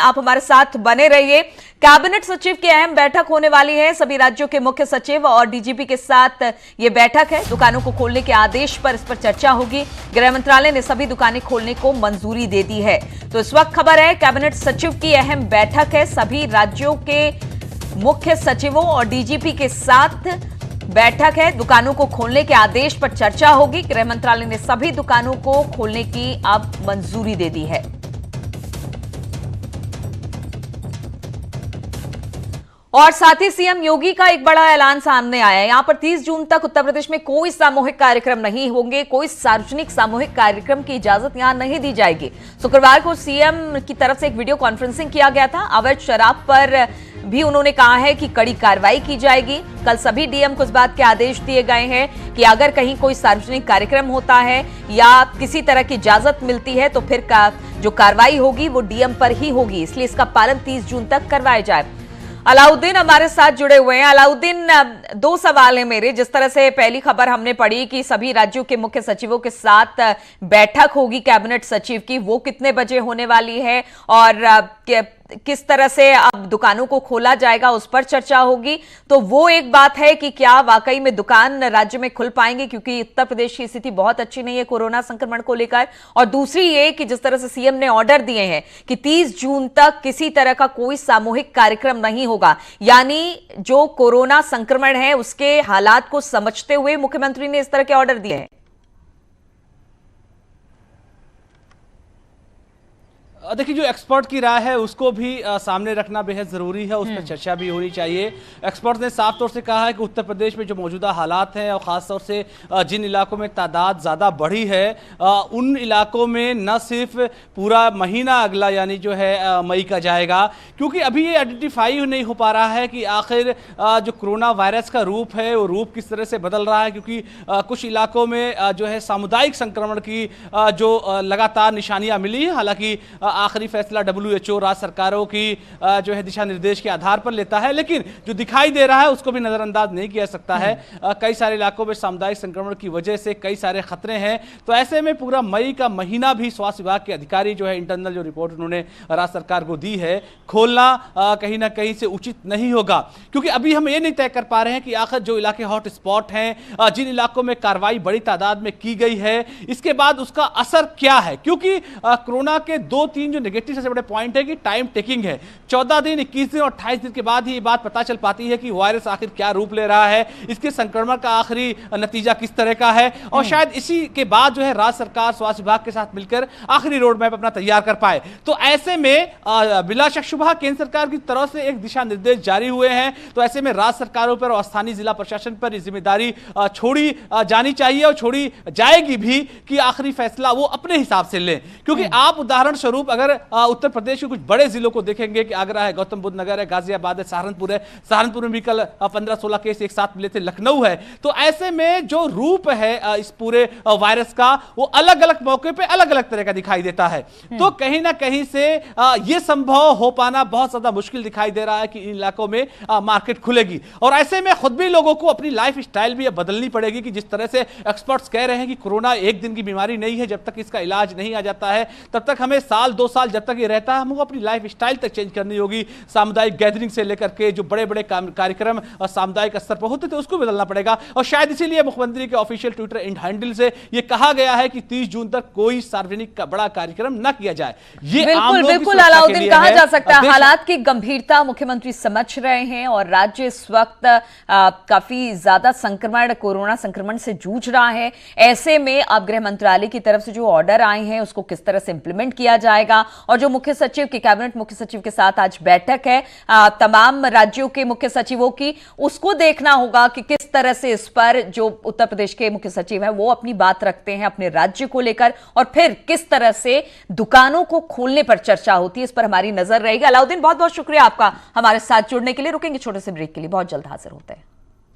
आप हमारे साथ बने रहिए। कैबिनेट सचिव की अहम बैठक होने वाली है। सभी राज्यों के मुख्य सचिव और डीजीपी के साथ ये बैठक है। दुकानों को खोलने के आदेश पर इस पर चर्चा होगी। गृह मंत्रालय ने सभी दुकानें खोलने को मंजूरी दे दी है। तो इस वक्त खबर है कैबिनेट सचिव की अहम बैठक है। सभी राज्यों के मुख्य सचिवों और डीजीपी के साथ बैठक है। दुकानों को खोलने के आदेश पर चर्चा होगी। गृह मंत्रालय ने सभी दुकानों को खोलने की अब मंजूरी दे दी है। और साथ ही सीएम योगी का एक बड़ा ऐलान सामने आया है। यहां पर 30 जून तक उत्तर प्रदेश में कोई सामूहिक कार्यक्रम नहीं होंगे। कोई सार्वजनिक सामूहिक कार्यक्रम की इजाजत यहां नहीं दी जाएगी। शुक्रवार को सीएम की तरफ से एक वीडियो कॉन्फ्रेंसिंग किया गया था। अवैध शराब पर भी उन्होंने कहा है कि कड़ी कार्रवाई की जाएगी। कल सभी डीएम को इस बात के आदेश दिए गए हैं कि अगर कहीं कोई सार्वजनिक कार्यक्रम होता है या किसी तरह की इजाजत मिलती है तो फिर जो कार्रवाई होगी वो डीएम पर ही होगी। इसलिए इसका पालन 30 जून तक करवाया जाए। अलाउद्दीन हमारे साथ जुड़े हुए हैं। अलाउद्दीन, दो सवाल है मेरे। जिस तरह से पहली खबर हमने पढ़ी कि सभी राज्यों के मुख्य सचिवों के साथ बैठक होगी कैबिनेट सचिव की, वो कितने बजे होने वाली है और किस तरह से अब दुकानों को खोला जाएगा उस पर चर्चा होगी। तो वो एक बात है कि क्या वाकई में दुकान राज्य में खुल पाएंगे, क्योंकि उत्तर प्रदेश की स्थिति बहुत अच्छी नहीं है कोरोना संक्रमण को लेकर। और दूसरी ये कि जिस तरह से सीएम ने ऑर्डर दिए हैं कि 30 जून तक किसी तरह का कोई सामूहिक कार्यक्रम नहीं होगा, यानी जो कोरोना संक्रमण है उसके हालात को समझते हुए मुख्यमंत्री ने इस तरह के ऑर्डर दिए हैं। देखिए, जो एक्सपर्ट की राय है उसको भी सामने रखना बेहद ज़रूरी है। उस पर चर्चा भी होनी चाहिए। एक्सपर्ट ने साफ तौर से कहा है कि उत्तर प्रदेश में जो मौजूदा हालात हैं और ख़ास तौर से जिन इलाकों में तादाद ज़्यादा बढ़ी है उन इलाकों में न सिर्फ पूरा महीना अगला यानी जो है मई का जाएगा, क्योंकि अभी ये आइडेंटिफाई नहीं हो पा रहा है कि आखिर जो कोरोना वायरस का रूप है वो रूप किस तरह से बदल रहा है। क्योंकि कुछ इलाकों में जो है सामुदायिक संक्रमण की जो लगातार निशानियाँ मिली है। हालांकि आखिरी फैसला WHO राज्य सरकारों की जो है दिशा निर्देश के आधार पर लेता है, लेकिन जो दिखाई दे रहा है उसको भी नजरअंदाज नहीं किया सकता है। कई सारे इलाकों में सामुदायिक संक्रमण की वजह से कई सारे खतरे हैं। तो ऐसे में पूरा मई का महीना भी स्वास्थ्य विभाग के अधिकारी जो है इंटरनल जो रिपोर्ट उन्होंने राज्य सरकार को दी है, खोलना कहीं ना कहीं से उचित नहीं होगा। क्योंकि अभी हम ये नहीं तय कर पा रहे हैं कि आखिर जो इलाके हॉट स्पॉट हैं, जिन इलाकों में कार्रवाई बड़ी तादाद में की गई है, इसके बाद उसका असर क्या है। क्योंकि कोरोना के 2-3 जो नेगेटिव सबसे बड़े पॉइंट है कि टाइम टेकिंग है। 14 दिन, 21 दिन और 28 दिन के बाद ही ये बात पता चल पाती है कि वायरस आखिर क्या रूप ले रहा है, इसके संक्रमण का आखिरी नतीजा किस तरह का है। और शायद इसी के बाद जो है राज्य सरकार स्वास्थ्य विभाग के साथ मिलकर आखिरी रोड मैप अपना तैयार कर पाए। तो ऐसे में बिला शक शुबह केंद्र सरकार की तरफ से एक दिशा निर्देश जारी हुए हैं। तो ऐसे में राज्य सरकारों पर और स्थानीय जिला प्रशासन पर ये जिम्मेदारी छोड़ी जानी चाहिए और छोड़ी जाएगी भी कि आखिरी फैसला वो अपने हिसाब से लें। क्योंकि आप उदाहरण स्वरूप अगर उत्तर प्रदेश के कुछ बड़े जिलों को देखेंगे कि आगरा है, गौतम बुद्ध नगर है, गाजियाबाद है, सहारनपुर है। सहारनपुर में भी कल 15-16 केस एक साथ मिले थे, लखनऊ है। तो ऐसे में जो रूप है इस पूरे वायरस का वो अलग अलग मौके पे अलग अलग तरह का दिखाई देता है। तो कहीं ना कहीं से ये संभव हो पाना बहुत ज्यादा मुश्किल दिखाई दे रहा है कि इन इलाकों में मार्केट खुलेगी। और ऐसे में खुद भी लोगों को अपनी लाइफ स्टाइल भी बदलनी पड़ेगी कि जिस तरह से एक्सपर्ट्स कह रहे हैं कि कोरोना एक दिन की बीमारी नहीं है। जब तक इसका इलाज नहीं आ जाता है तब तक हमें साल 2 साल जब तक ये रहता है हमको अपनी लाइफ स्टाइल तक चेंज करनी होगी। सामुदायिक गैदरिंग से लेकर के जो बड़े बड़े कार्यक्रम और सामुदायिक स्तर पर होते थे उसको बदलना पड़ेगा। और शायद इसीलिए मुख्यमंत्री के ऑफिशियल ट्विटर हैंडल से ये कहा गया है कि 30 जून तक कोई सार्वजनिक का बड़ा कार्यक्रम न किया जाए। ये बिल्कुल अलाउद्दीन कहा जा सकता है। हालात की गंभीरता मुख्यमंत्री समझ रहे हैं और राज्य इस वक्त काफी ज्यादा संक्रमण कोरोना संक्रमण से जूझ रहा है। ऐसे में अब गृह मंत्रालय की तरफ से जो ऑर्डर आए हैं उसको किस तरह से इंप्लीमेंट किया जाएगा। और जो मुख्य सचिव की कैबिनेट मुख्य सचिव के साथ आज बैठक है तमाम राज्यों के मुख्य सचिवों की, उसको देखना होगा कि किस तरह से इस पर जो उत्तर प्रदेश के मुख्य सचिव है वो अपनी बात रखते हैं अपने राज्य को लेकर और फिर किस तरह से दुकानों को खोलने पर चर्चा होती है, इस पर हमारी नजर रहेगी। अलाउद्दीन, बहुत बहुत शुक्रिया आपका हमारे साथ जुड़ने के लिए। रुकेंगे छोटे से ब्रेक के लिए, बहुत जल्द हाजिर होते हैं।